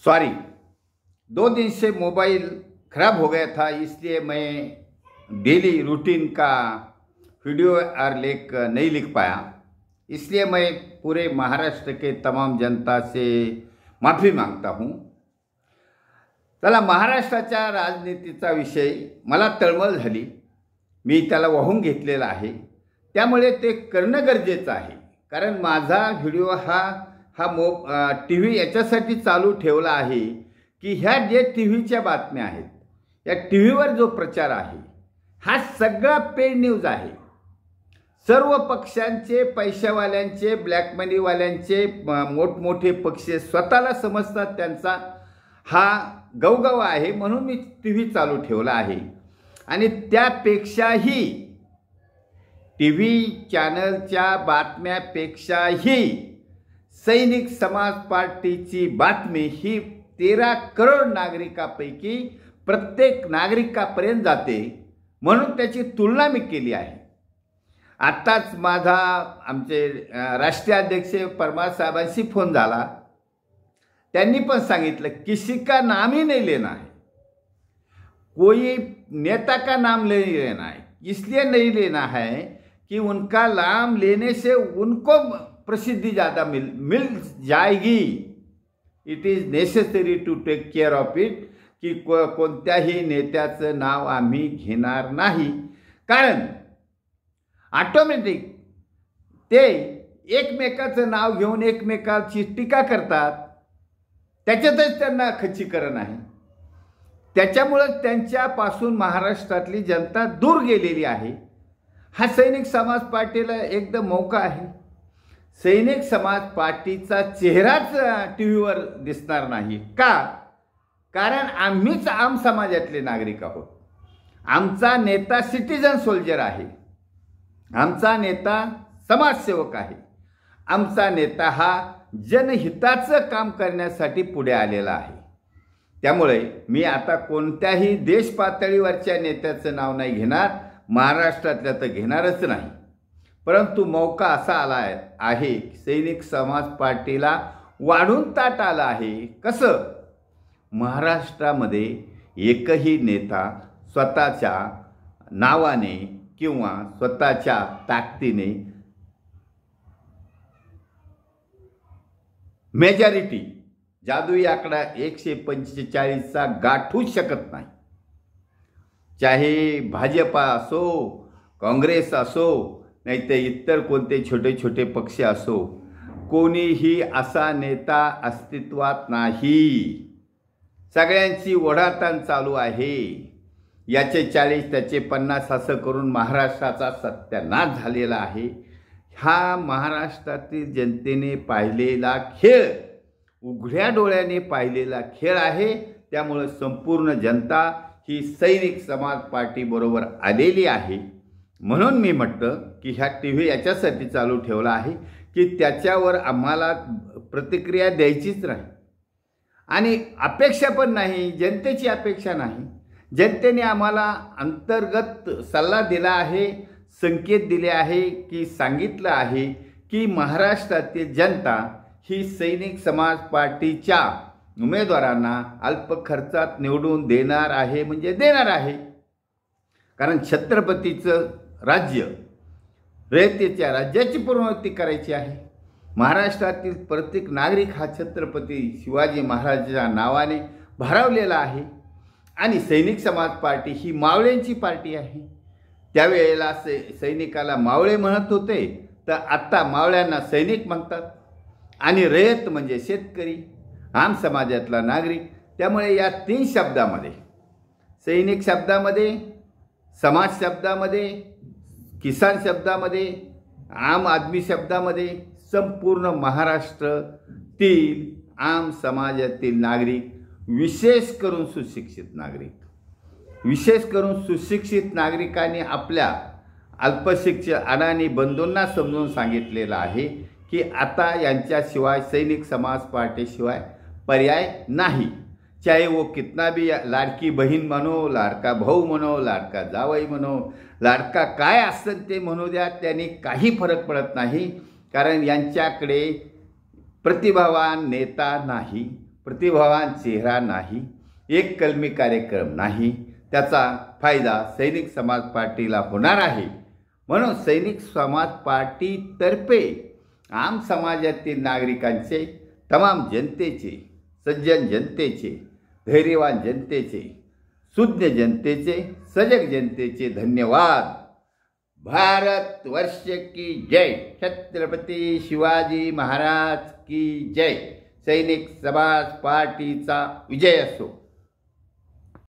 Sorry, 2 दिन से mobile ख़राब हो गया था, इसलिए मैं डेली रूटीन का वीडियो और लेख नहीं लिख पाया। इसलिए मैं पूरे महाराष्ट्र के तमाम जनता से माफ़ी मागता हूँ। चला, महाराष्ट्राच्या राजनीतीचा विषय मला तळमळ झाली, मी त्याला वाहून घेतलेला आहे, त्यामुळे ते करणं गरजेचं आहे। कारण माझा व्हिडिओ हा टी व्ही याच्यासाठी चालू ठेवला आहे की ह्या जे टी व्हीच्या बातम्या आहेत, या टी व्हीवर जो प्रचार आहे हा सगळा पेड न्यूज आहे। सर्व पक्षांचे, पैशावाल्यांचे, ब्लॅक मनीवाल्यांचे, मोठमोठे पक्ष स्वतःला समजतात त्यांचा हा गवगव आहे, म्हणून मी टी व्ही चालू ठेवला आहे। आणि त्यापेक्षाही टी व्ही चॅनलच्या बातम्यापेक्षाही सैनिक समाज पार्टीची बातमी ही 13 करोड नागरिकांपैकी प्रत्येक नागरिकापर्यंत जाते, म्हणून त्याची तुलना मी केली आहे। आत्ताच माझा आमचे राष्ट्रीय अध्यक्ष परमार साहेबांशी फोन झाला, त्यांनी पण सांगितलं किसी का नाम ही नहीं लेना है, कोई नेता का नाम नहीं लेना है। इसलिए नहीं लेना है कि उनका नाम लेने से उनको प्रसिद्धि ज़्यादा मिल जाएगी। It is necessary to take care of it की कोणत्याही नेत्याचं नाव आम्ही घेणार नाही, कारण ऑटोमॅटिक ते एकमेकाचं नाव घेऊन एकमेकाची टीका करतात, त्याच्यातच त्यांना खच्चीकरण आहे। त्याच्यामुळेच त्यांच्यापासून महाराष्ट्रातली जनता दूर गेलेली आहे। हा सैनिक समाज पार्टीला एकदम मौका आहे। सैनिक समाज पार्टीचा चेहराच टी व्हीवर दिसणार नाही का? कारण आम्हीच आम समाजातले नागरिक आहोत। आमचा नेता सिटीजन सोल्जर आहे, आमचा नेता समाजसेवक आहे, आमचा नेता हा जनहिताचं काम करण्यासाठी पुढे आलेला आहे। त्यामुळे मी आता कोणत्याही देश पातळीवरच्या नेत्याचं नाव नाही घेणार, महाराष्ट्रातल्या तर घेणारच नाही। परंतु मौका असा आला आहे, सैनिक समाज पार्टीला वाढून ताट आलं आहे। कसं? महाराष्ट्रामध्ये एकही नेता स्वतःच्या नावाने किंवा स्वतःच्या ताकदीने मेजॉरिटी, जादुई आकडा 145चा गाठूच शकत नाही। चाहे भाजपा असो, काँग्रेस असो, नाही तर इतर कोणते छोटे छोटे पक्ष असो, कोणीही असा नेता अस्तित्वात नाही। सगळ्यांची ओढाताण चालू आहे। याचे 40 त्याचे 50 असं करून महाराष्ट्राचा सत्यानाश झालेला आहे। हा महाराष्ट्रातील जनतेने पाहिलेला खेळ, उघड्या डोळ्याने पाहिलेला खेळ आहे। त्यामुळे संपूर्ण जनता ही सैनिक समाज पार्टी बरोबर आलेली आहे। म्हणून मी म्हटलं की ह्या टी व्ही याच्यासाठी चालू ठेवला आहे की त्याच्यावर आम्हाला प्रतिक्रिया द्यायचीच नाही, आणि अपेक्षा पण नाही, जनतेची अपेक्षा नाही। जनतेने आम्हाला अंतर्गत सल्ला दिला आहे, संकेत दिले आहे की सांगितलं आहे की महाराष्ट्रातील जनता ही सैनिक समाज पार्टीच्या उमेदवारांना अल्प खर्चात निवडून देणार आहे, म्हणजे देणार आहे। कारण छत्रपतीचं राज्य, रयतेच्या राज्याची पुनरावृत्ती करायची आहे। महाराष्ट्रातील प्रत्येक नागरिक हा छत्रपती शिवाजी महाराजांच्या नावाने भारावलेला आहे, आणि सैनिक समाज पार्टी ही मावळ्यांची पार्टी आहे। त्यावेळेला सैनिकाला मावळे म्हणत होते, तर आता मावळ्यांना सैनिक म्हणतात, आणि रयत म्हणजे शेतकरी, आम समाजातला नागरिक। त्यामुळे या 3 शब्दामध्ये, सैनिक शब्दामध्ये, समाज शब्दामध्ये, किसान शब्दामध्ये, आम आदमी शब्दामध्ये संपूर्ण महाराष्ट्रातील आम समाजातील नागरिक, विशेष करून सुशिक्षित नागरिकांनी आपल्या अल्पशिक्षित अडाणी बंधूंना समजून सांगितलेलं आहे की आता यांच्याशिवाय सैनिक समाज पार्टीशिवाय पर्याय नाही। चाहे वो कितना भी लाडकी बहीण म्हणो, लाडका भाऊ म्हणो, लाडका जावई म्हणो, लाडका काय असेल ते म्हणू द्या, त्यांनी काही फरक पडत नाही। कारण यांच्याकडे प्रतिभावान नेता नाही, प्रतिभावान चेहरा नाही, एक कलमी कार्यक्रम नाही, त्याचा फायदा सैनिक समाज पार्टीला होणार आहे. म्हणून सैनिक समाज पार्टीतर्फे आम समाजातील नागरिकांचे, तमाम जनतेचे, सज्जन जनतेचे, धैर्यवान जनतेचे, सुज्ञ जनतेचे, सजग जनतेचे धन्यवाद. भारत वर्ष की जय. छत्रपती शिवाजी महाराज की जय. सैनिक समाज पार्टीचा विजय असो.